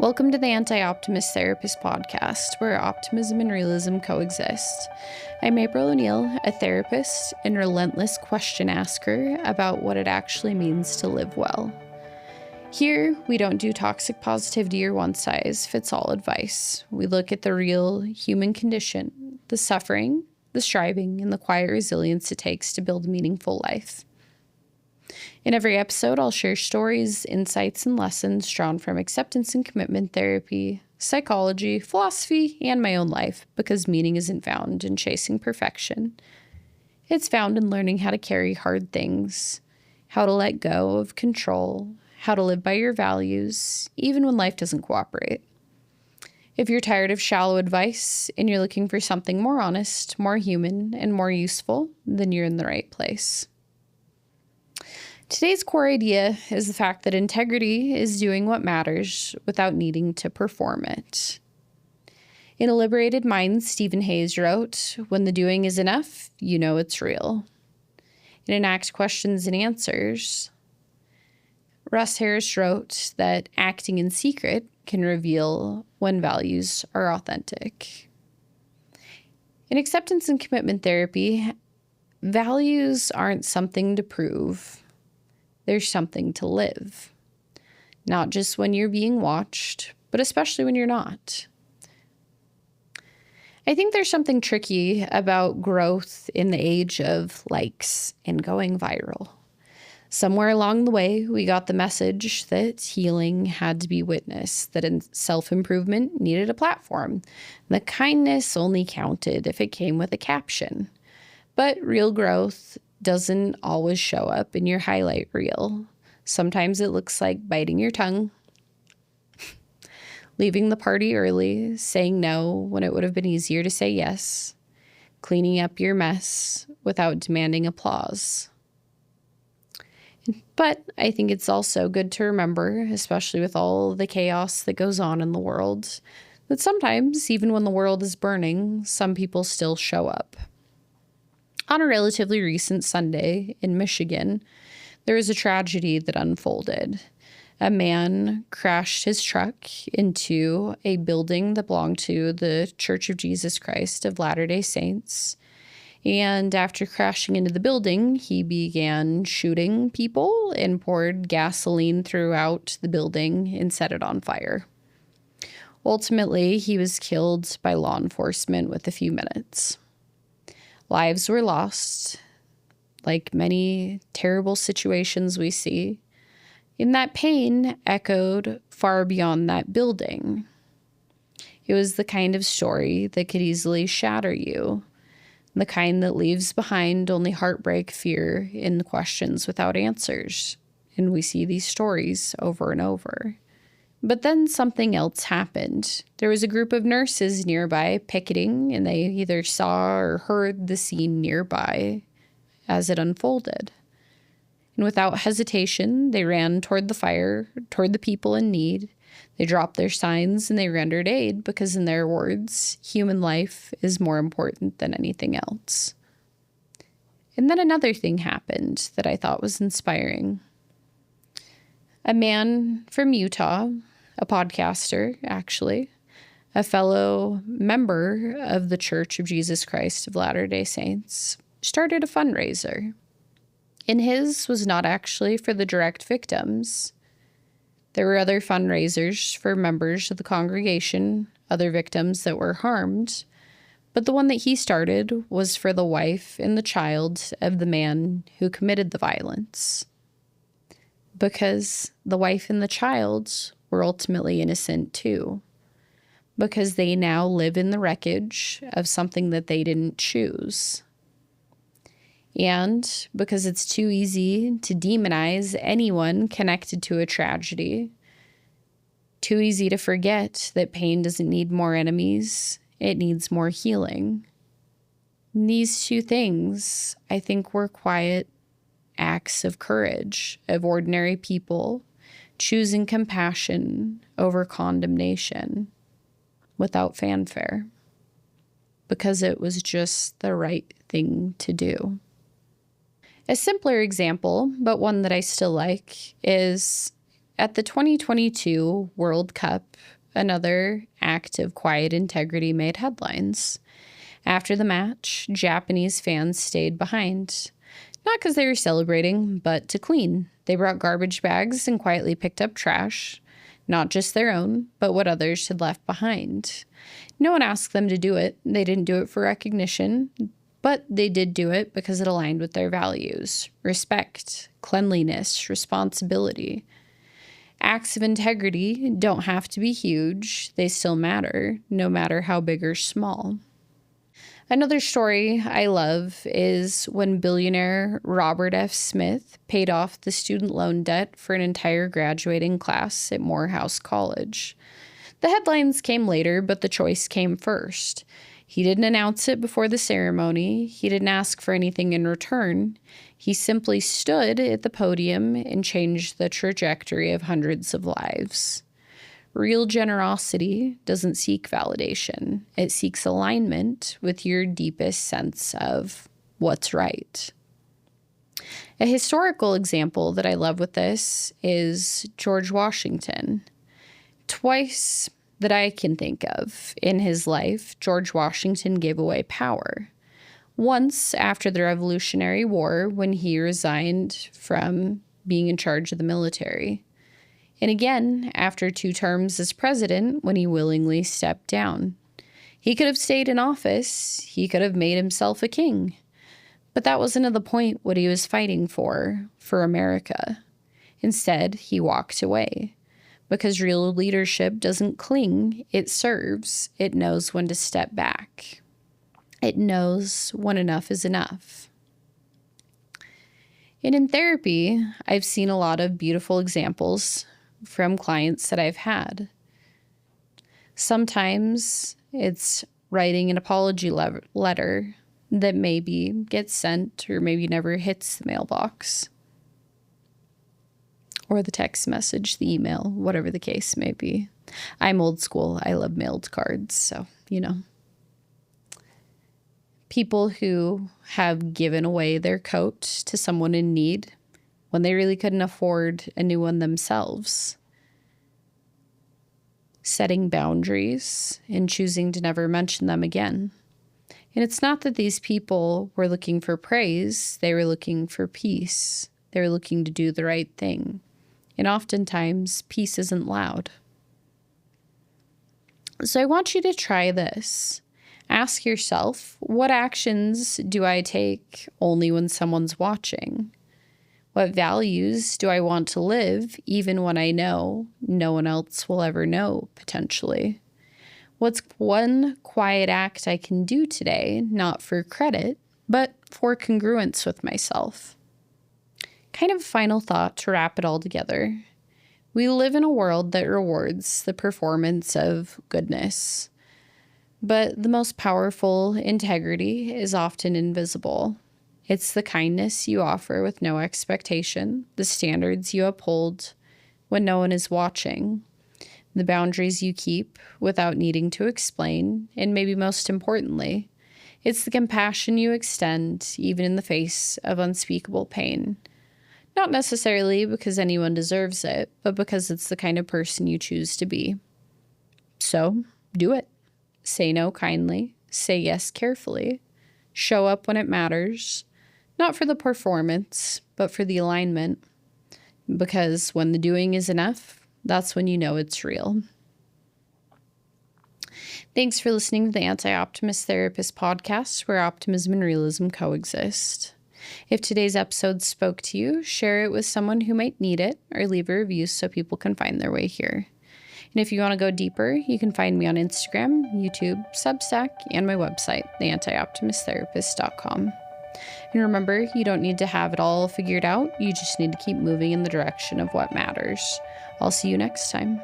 Welcome to the Anti-Optimist Therapist podcast, where optimism and realism coexist. I'm April O'Neill, a therapist and relentless question asker about what it actually means to live well. Here, we don't do toxic positivity or one-size-fits-all advice. We look at the real human condition, the suffering, the striving, and the quiet resilience it takes to build a meaningful life. In every episode, I'll share stories, insights, and lessons drawn from acceptance and commitment therapy, psychology, philosophy, and my own life, because meaning isn't found in chasing perfection. It's found in learning how to carry hard things, how to let go of control, how to live by your values, even when life doesn't cooperate. If you're tired of shallow advice and you're looking for something more honest, more human, and more useful, then you're in the right place. Today's core idea is the fact that integrity is doing what matters without needing to perform it. In A Liberated Mind, Stephen Hayes wrote, "When the doing is enough, you know it's real." In Enact Questions and Answers, Russ Harris wrote that acting in secret can reveal when values are authentic. In acceptance and commitment therapy, values aren't something to prove. There's something to live. Not just when you're being watched, but especially when you're not. I think there's something tricky about growth in the age of likes and going viral. Somewhere along the way, we got the message that healing had to be witnessed, that self-improvement needed a platform, that kindness only counted if it came with a caption. But real growth doesn't always show up in your highlight reel. Sometimes it looks like biting your tongue, leaving the party early, saying no when it would have been easier to say yes, cleaning up your mess without demanding applause. But I think it's also good to remember, especially with all the chaos that goes on in the world, that sometimes, even when the world is burning, some people still show up. On a relatively recent Sunday in Michigan, there was a tragedy that unfolded. A man crashed his truck into a building that belonged to the Church of Jesus Christ of Latter-day Saints. And after crashing into the building, he began shooting people and poured gasoline throughout the building and set it on fire. Ultimately, he was killed by law enforcement within a few minutes. Lives were lost, like many terrible situations we see, and that pain echoed far beyond that building. It was the kind of story that could easily shatter you, the kind that leaves behind only heartbreak, fear, and questions without answers. And we see these stories over and over. But then something else happened. There was a group of nurses nearby picketing, and they either saw or heard the scene nearby as it unfolded. And without hesitation, they ran toward the fire, toward the people in need. They dropped their signs and they rendered aid because, in their words, human life is more important than anything else. And then another thing happened that I thought was inspiring. A man from Utah, a podcaster, actually, a fellow member of the Church of Jesus Christ of Latter-day Saints, started a fundraiser. And his was not actually for the direct victims. There were other fundraisers for members of the congregation, other victims that were harmed, but the one that he started was for the wife and the child of the man who committed the violence. Because the wife and the child were ultimately innocent too, because they now live in the wreckage of something that they didn't choose. And because it's too easy to demonize anyone connected to a tragedy, too easy to forget that pain doesn't need more enemies, it needs more healing. And these two things, I think, were quiet acts of courage of ordinary people choosing compassion over condemnation without fanfare, because it was just the right thing to do. A simpler example, but one that I still like, is At the 2022 World Cup, another act of quiet integrity made headlines. After the match, Japanese fans stayed behind. Not because they were celebrating, but to clean. They brought garbage bags and quietly picked up trash. Not just their own, but what others had left behind. No one asked them to do it. They didn't do it for recognition, but they did do it because it aligned with their values: respect, cleanliness, responsibility. Acts of integrity don't have to be huge. They still matter, no matter how big or small. Another story I love is when billionaire Robert F. Smith paid off the student loan debt for an entire graduating class at Morehouse College. The headlines came later, but the choice came first. He didn't announce it before the ceremony. He didn't ask for anything in return. He simply stood at the podium and changed the trajectory of hundreds of lives. Real generosity doesn't seek validation. It seeks alignment with your deepest sense of what's right. A historical example that I love with this is George Washington. Twice that I can think of in his life, George Washington gave away power. Once after the Revolutionary War, when he resigned from being in charge of the military. And again, after 2 terms as president, when he willingly stepped down. He could have stayed in office. He could have made himself a king. But that wasn't the point what he was fighting for America. Instead, he walked away. Because real leadership doesn't cling, it serves. It knows when to step back. It knows when enough is enough. And in therapy, I've seen a lot of beautiful examples from clients that I've had. Sometimes it's writing an apology letter that maybe gets sent or maybe never hits the mailbox. Or the text message, the email, whatever the case may be. I'm old school. I love mailed cards, so, People who have given away their coat to someone in need when they really couldn't afford a new one themselves. Setting boundaries and choosing to never mention them again. And it's not that these people were looking for praise. They were looking for peace. They were looking to do the right thing. And oftentimes, peace isn't loud. So I want you to try this. Ask yourself, what actions do I take only when someone's watching? What values do I want to live even when I know no one else will ever know, potentially? What's one quiet act I can do today, not for credit, but for congruence with myself? Kind of a final thought to wrap it all together. We live in a world that rewards the performance of goodness, but the most powerful integrity is often invisible. It's the kindness you offer with no expectation, the standards you uphold when no one is watching, the boundaries you keep without needing to explain, and maybe most importantly, it's the compassion you extend even in the face of unspeakable pain. Not necessarily because anyone deserves it, but because it's the kind of person you choose to be. So, do it. Say no kindly. Say yes carefully. Show up when it matters. Not for the performance, but for the alignment. Because when the doing is enough, that's when you know it's real. Thanks for listening to the Anti-Optimist Therapist podcast, where optimism and realism coexist. If today's episode spoke to you, share it with someone who might need it, or leave a review so people can find their way here. And if you want to go deeper, you can find me on Instagram, YouTube, Substack, and my website, theantioptimisttherapist.com. And remember, you don't need to have it all figured out. You just need to keep moving in the direction of what matters. I'll see you next time.